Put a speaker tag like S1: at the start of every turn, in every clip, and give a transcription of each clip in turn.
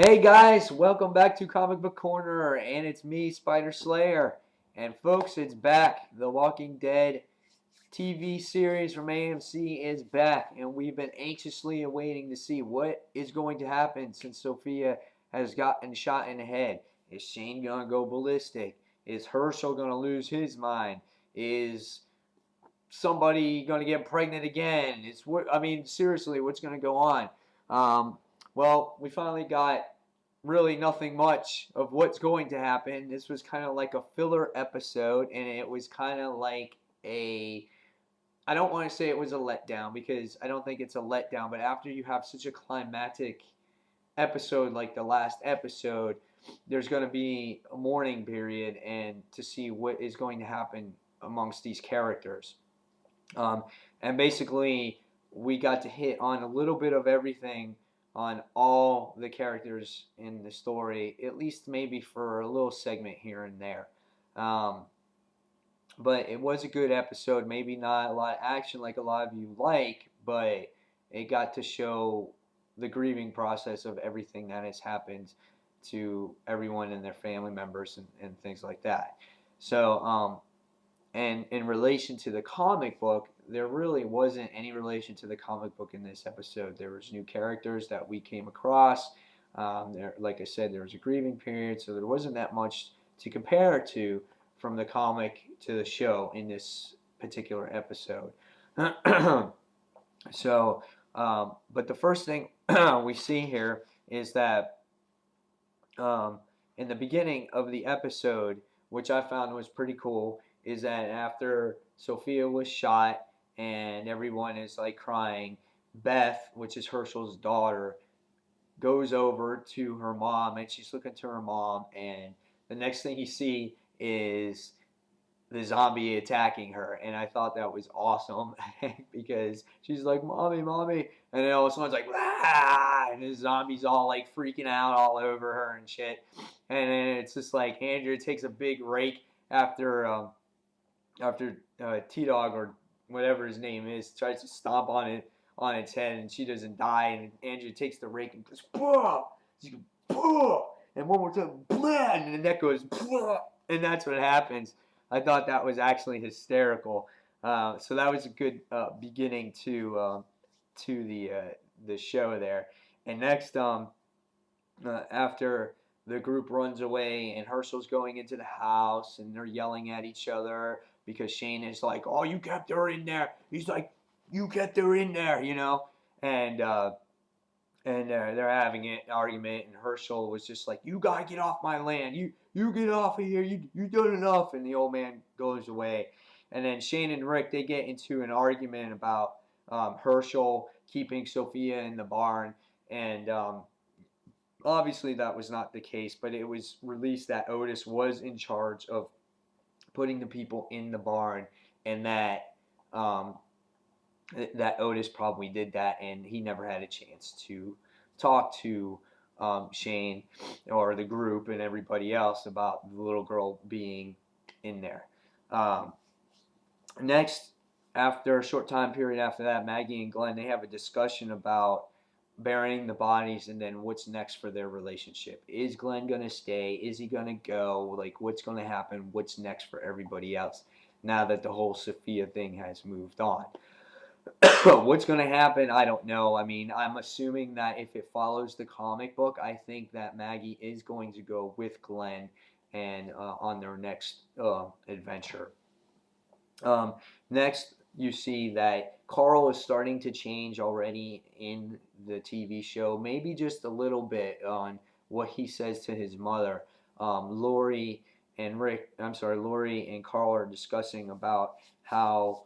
S1: Hey guys, welcome back to Comic Book Corner, and it's me, Spider Slayer. And folks, it's back. The Walking Dead TV series from AMC is back, and we've been anxiously awaiting to see what is going to happen since Sophia has gotten shot in the head. Is Shane gonna go ballistic? Is Herschel gonna lose his mind? Is somebody gonna get pregnant again? Seriously, what's gonna go on? Um, well, we finally got really nothing much of what's going to happen. This was kind of like a filler episode, and it was kind of like a. I don't want to say it was a letdown because I don't think it's a letdown, but after you have such a climactic episode like the last episode, there's going to be a mourning period and to see what is going to happen amongst these characters. Um, and basically, we got to hit on a little bit of everything on all the characters in the story, at least maybe for a little segment here and there. Um, but it was a good episode. Maybe not a lot of action like a lot of you like, but it got to show the grieving process of everything that has happened to everyone and their family members and things like that. And in relation to the comic book, there really wasn't any relation to the comic book in this episode. There was new characters that we came across. Like I said, there was a grieving period, so there wasn't that much to compare to from the comic to the show in this particular episode. But the first thing we see here is that in the beginning of the episode, which I found was pretty cool, is that after Sophia was shot and everyone is like crying, Beth, which is Herschel's daughter, goes over to her mom and she's looking to her mom, and the next thing you see is the zombie attacking her, and I thought that was awesome because she's like, "Mommy, mommy," and then all of a sudden it's like, "Ah!" and the zombie's all like freaking out all over her and shit, and then it's just like Andrea takes a big rake after T-Dog or whatever his name is tries to stomp on its head, and she doesn't die, and Andrea takes the rake and goes, "Bah!" She goes, "Bah!" and one more time, "Blah!" and the neck goes, "Blah!" and that's what happens. I thought that was actually hysterical. So that was a good beginning to the show there. And next, after the group runs away and Herschel's going into the house and they're yelling at each other because Shane is like, "Oh, you kept her in there." He's like, "You kept her in there," you know, and they're having an argument, and Herschel was just like, "You gotta get off my land. You get off of here. You done enough." And the old man goes away, and then Shane and Rick, they get into an argument about Herschel keeping Sophia in the barn, and obviously that was not the case, but it was released that Otis was in charge of putting the people in the barn, and um, that Otis probably did that, and he never had a chance to talk to Shane or the group and everybody else about the little girl being in there. Um, Next, after a short time period after that, Maggie and Glenn, they have a discussion about burying the bodies and then what's next for their relationship. Is Glenn going to stay? Is he going to go? Like, what's going to happen? What's next for everybody else now that the whole Sophia thing has moved on? What's going to happen? I don't know. I mean, I'm assuming that if it follows the comic book, I think that Maggie is going to go with Glenn and on their next adventure. Um, Next, you see that Carl is starting to change already in the TV show, maybe just a little bit on what he says to his mother. Lori and Carl are discussing about how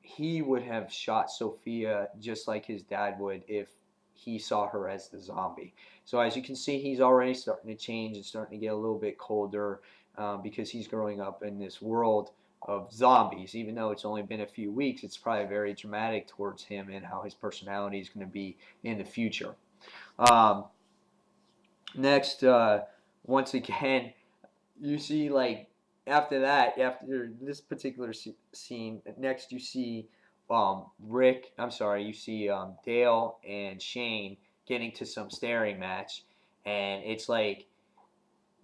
S1: he would have shot Sophia just like his dad would if he saw her as the zombie. So as you can see, he's already starting to change and starting to get a little bit colder because he's growing up in this world of zombies. Even though it's only been a few weeks, it's probably very dramatic towards him and how his personality is going to be in the future. Um, Next, once again, you see like after that, after this particular scene, next you see you see Dale and Shane getting to some staring match, and it's like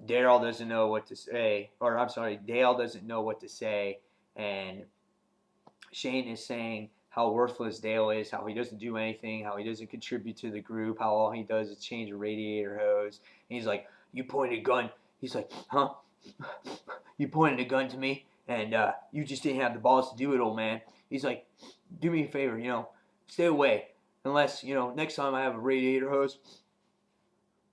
S1: Daryl doesn't know what to say, or I'm sorry, Dale doesn't know what to say, and Shane is saying how worthless Dale is, how he doesn't do anything, how he doesn't contribute to the group, how all he does is change a radiator hose. And he's like, "You pointed a gun." He's like, "Huh? You pointed a gun to me, and you just didn't have the balls to do it, old man." He's like, "Do me a favor, stay away. Unless, next time I have a radiator hose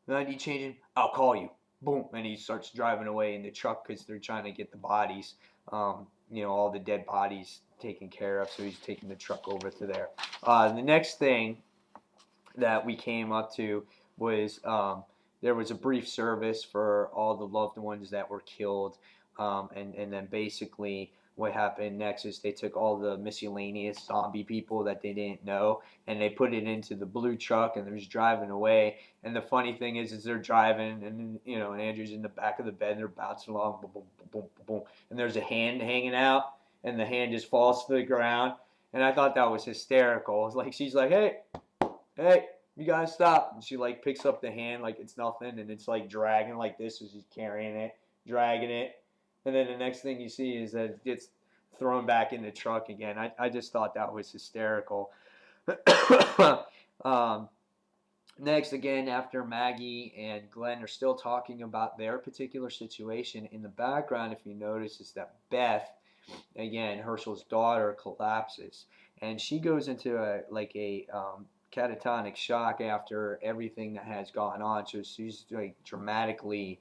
S1: and I need changing, I'll call you." Boom. And he starts driving away in the truck because they're trying to get the bodies, all the dead bodies taken care of. So he's taking the truck over to there. The next thing that we came up to was there was a brief service for all the loved ones that were killed. And then basically what happened next is they took all the miscellaneous zombie people that they didn't know, and they put it into the blue truck, and they're just driving away. And the funny thing is they're driving, and and Andrew's in the back of the bed, and they're bouncing along, boom, boom, boom, boom, boom, and there's a hand hanging out, and the hand just falls to the ground. And I thought that was hysterical. It's like she's like, hey, you gotta stop. And she like picks up the hand like it's nothing, and it's like dragging like this as she's carrying it, dragging it. And then the next thing you see is that it gets thrown back in the truck again. I just thought that was hysterical. Next, again, after Maggie and Glenn are still talking about their particular situation, in the background, if you notice, is that Beth, again, Herschel's daughter, collapses. And she goes into a catatonic shock after everything that has gone on. So she's like dramatically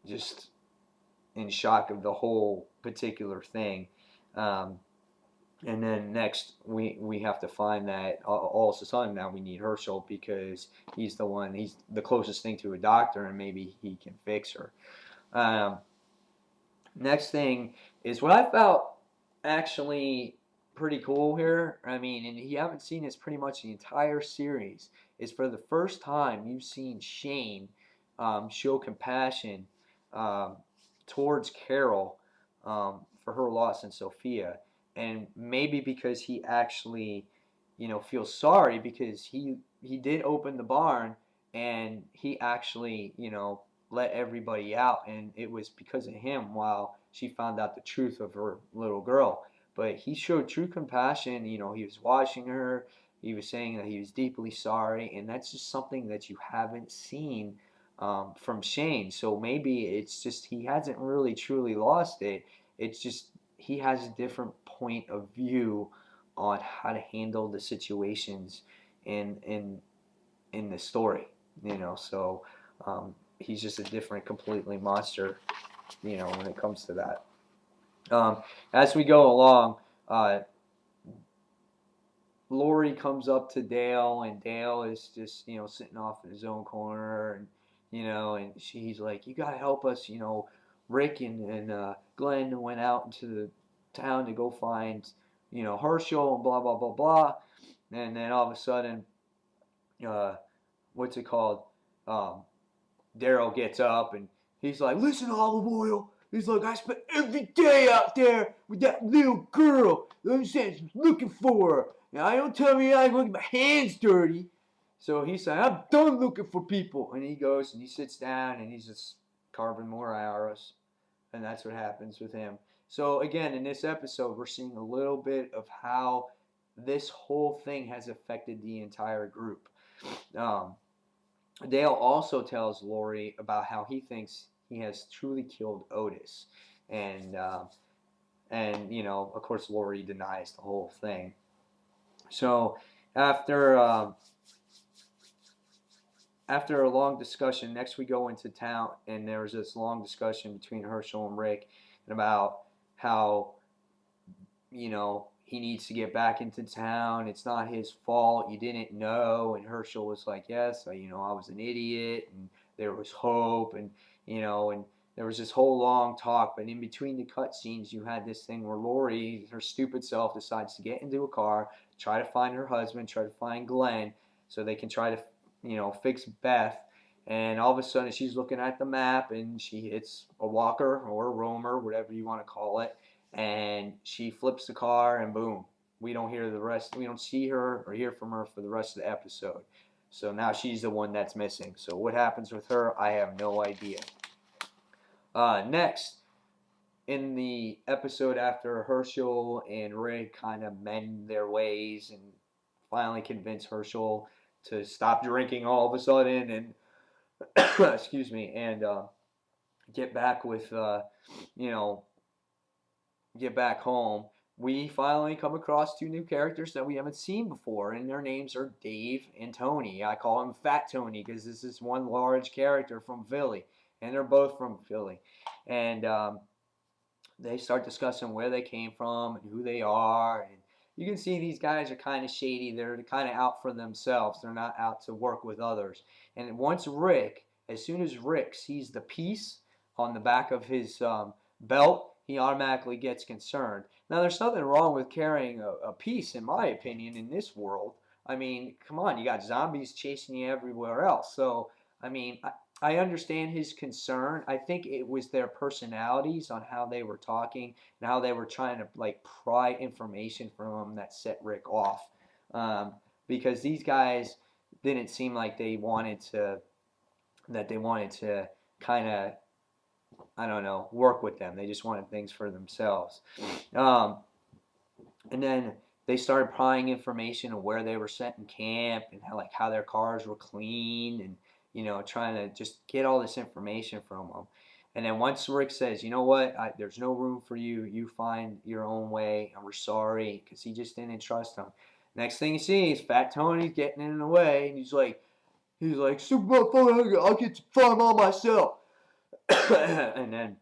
S1: just in shock of the whole particular thing. And then next we have to find that all of a sudden now we need Herschel because he's the closest thing to a doctor, and maybe he can fix her. Next thing is what I felt actually pretty cool here. I mean, and you haven't seen this pretty much the entire series, is for the first time you've seen Shane show compassion towards Carol for her loss in Sophia. And maybe because he actually, feels sorry because he did open the barn, and he actually, let everybody out, and it was because of him while she found out the truth of her little girl. But he showed true compassion. He was watching her. He was saying that he was deeply sorry, and that's just something that you haven't seen from Shane. So maybe it's just he hasn't really truly lost it. It's just he has a different point of view on how to handle the situations in the story. So he's just a different, completely monster. When it comes to that. As we go along, Lori comes up to Dale, and Dale is just sitting off in his own corner, and she's like, "You gotta help us." Rick and Glenn went out into the town to go find Herschel and blah blah blah blah, and then all of a sudden, what's it called? Daryl gets up and he's like, "Listen, Olive Oil." He's like, "I spent every day out there with that little girl. I'm looking for her. Now, I don't tell me I get my hands dirty." So he said, "I'm done looking for people." And he goes and he sits down and he's just carving more arrows. And that's what happens with him. So again, in this episode, we're seeing a little bit of how this whole thing has affected the entire group. Dale also tells Lori about how he thinks he has truly killed Otis, and of course, Lori denies the whole thing. So after a long discussion, next we go into town, and there was this long discussion between Herschel and Rick about how he needs to get back into town. It's not his fault. You didn't know. And Herschel was like, "Yes, I was an idiot, and there was hope, and and there was this whole long talk." But in between the cutscenes, you had this thing where Lori, her stupid self, decides to get into a car, try to find her husband, try to find Glenn, so they can try to fix Beth. And all of a sudden, she's looking at the map, and she hits a walker or a roamer, whatever you want to call it. And she flips the car, and boom, we don't hear the rest. We don't see her or hear from her for the rest of the episode. So now she's the one that's missing. So what happens with her, I have no idea. Next, in the episode after Herschel and Rick kind of mend their ways and finally convince Herschel to stop drinking all of a sudden and excuse me, and get back with you know, get back home, we finally come across two new characters that we haven't seen before, and their names are Dave and Tony. I call him Fat Tony because this is one large character from Philly, and they're both from Philly. And they start discussing where they came from and who they are. And you can see these guys are kind of shady. They're kind of out for themselves. They're not out to work with others. And as soon as Rick sees the piece on the back of his belt, he automatically gets concerned. Now, there's nothing wrong with carrying a piece, in my opinion, in this world. I mean, come on, you got zombies chasing you everywhere else. So, I mean, I understand his concern. I think it was their personalities on how they were talking and how they were trying to like pry information from him that set Rick off. Because these guys didn't seem like they wanted to kind of, I don't know, work with them. They just wanted things for themselves. Um, and then they started prying information on where they were set in camp and how their cars were clean and trying to just get all this information from them. And then once Rick says, you know what, there's no room for you. You find your own way. And we're sorry, because he just didn't trust them. Next thing you see is Fat Tony's getting in the way, and he's like, super fun. I'll get to farm all myself. And then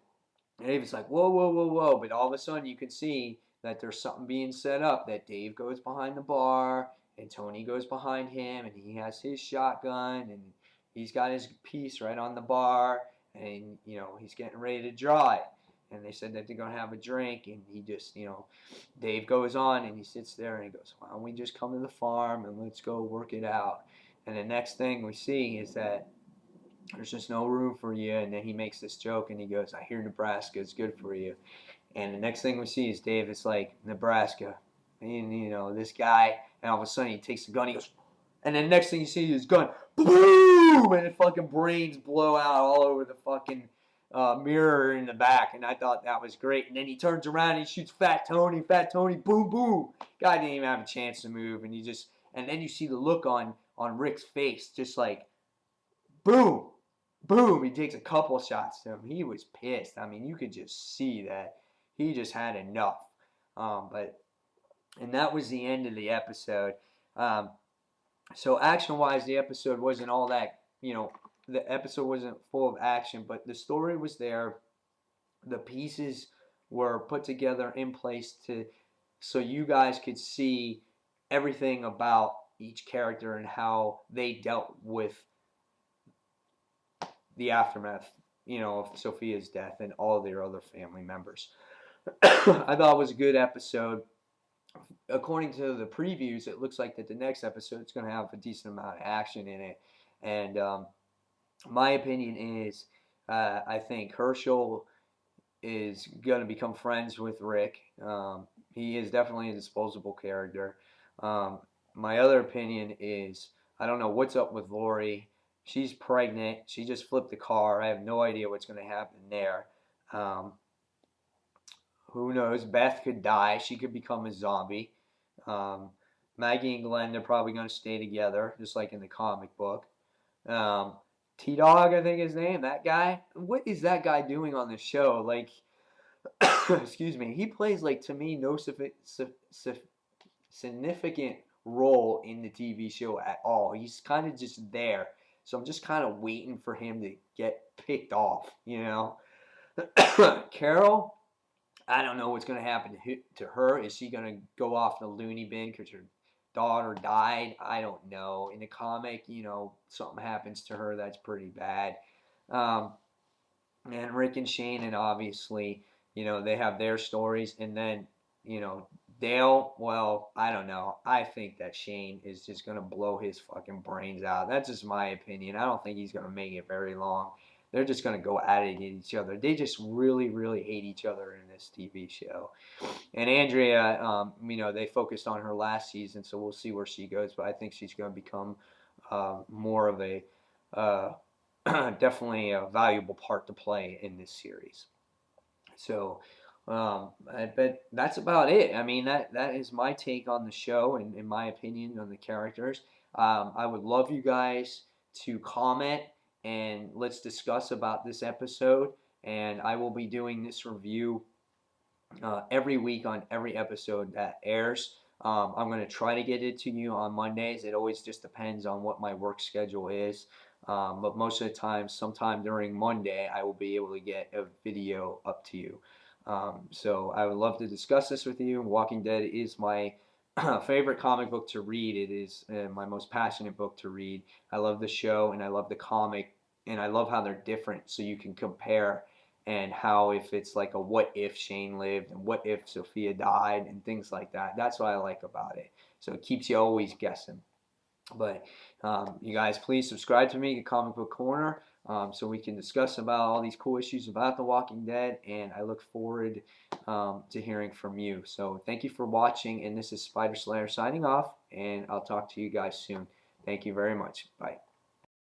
S1: Dave's like, whoa, whoa, whoa, whoa. But all of a sudden you can see that there's something being set up, that Dave goes behind the bar and Tony goes behind him and he has his shotgun and he's got his piece right on the bar and, he's getting ready to draw it. And they said that they're going to have a drink and he just, Dave goes on and he sits there and he goes, why don't we just come to the farm and let's go work it out. And the next thing we see is that there's just no room for you. And then he makes this joke and he goes, I hear Nebraska is good for you. And the next thing we see is Dave is like, Nebraska. And, this guy, and all of a sudden he takes the gun, he goes, and then the next thing you see is his gun, boom! And the fucking brains blow out all over the fucking mirror in the back. And I thought that was great. And then he turns around and he shoots Fat Tony, boom, boom. Guy didn't even have a chance to move. And then you see the look on Rick's face, just like, boom. Boom, he takes a couple shots to him. He was pissed. I mean, you could just see that he just had enough. And that was the end of the episode. So action-wise, the episode wasn't all that, the episode wasn't full of action, but the story was there. The pieces were put together in place so you guys could see everything about each character and how they dealt with the aftermath, of Sophia's death and all their other family members. I thought it was a good episode. According to the previews, it looks like that the next episode is going to have a decent amount of action in it. And my opinion is, I think Herschel is going to become friends with Rick. He is definitely a disposable character. My other opinion is, I don't know what's up with Lori. She's pregnant. She just flipped the car. I have no idea what's going to happen there. Who knows? Beth could die. She could become a zombie. Maggie and Glenn, they're probably going to stay together, just like in the comic book. T-Dog, I think his name, that guy. What is that guy doing on the show? Like, excuse me. He plays, like, to me, no significant role in the TV show at all. He's kind of just there. So I'm just kind of waiting for him to get picked off, Carol, I don't know what's going to happen to her. Is she going to go off the loony bin because her daughter died? I don't know. In the comic, something happens to her that's pretty bad. And Rick and Shane, and obviously, they have their stories. And then, Dale, well, I don't know. I think that Shane is just going to blow his fucking brains out. That's just my opinion. I don't think he's going to make it very long. they're just going to go at it at each other. They just really, really hate each other in this TV show. And Andrea, they focused on her last season, so we'll see where she goes. But I think she's going to become more of a uh, definitely a valuable part to play in this series. So, I bet that's about it. I mean, that is my take on the show and in my opinion on the characters. I would love you guys to comment and let's discuss about this episode. And I will be doing this review every week on every episode that airs. I'm going to try to get it to you on Mondays. It always just depends on what my work schedule is. But most of the time, sometime during Monday, I will be able to get a video up to you. So I would love to discuss this with you. Walking Dead is my favorite comic book to read. It is my most passionate book to read. I love the show and I love the comic and I love how they're different so you can compare and how if it's like a what if Shane lived and what if Sophia died and things like that. That's what I like about it. So it keeps you always guessing. But you guys, please subscribe to me at Comic Book Corner so we can discuss about all these cool issues about The Walking Dead. And I look forward to hearing from you. So thank you for watching. And this is Spider Slayer signing off. And I'll talk to you guys soon. Thank you very much. Bye.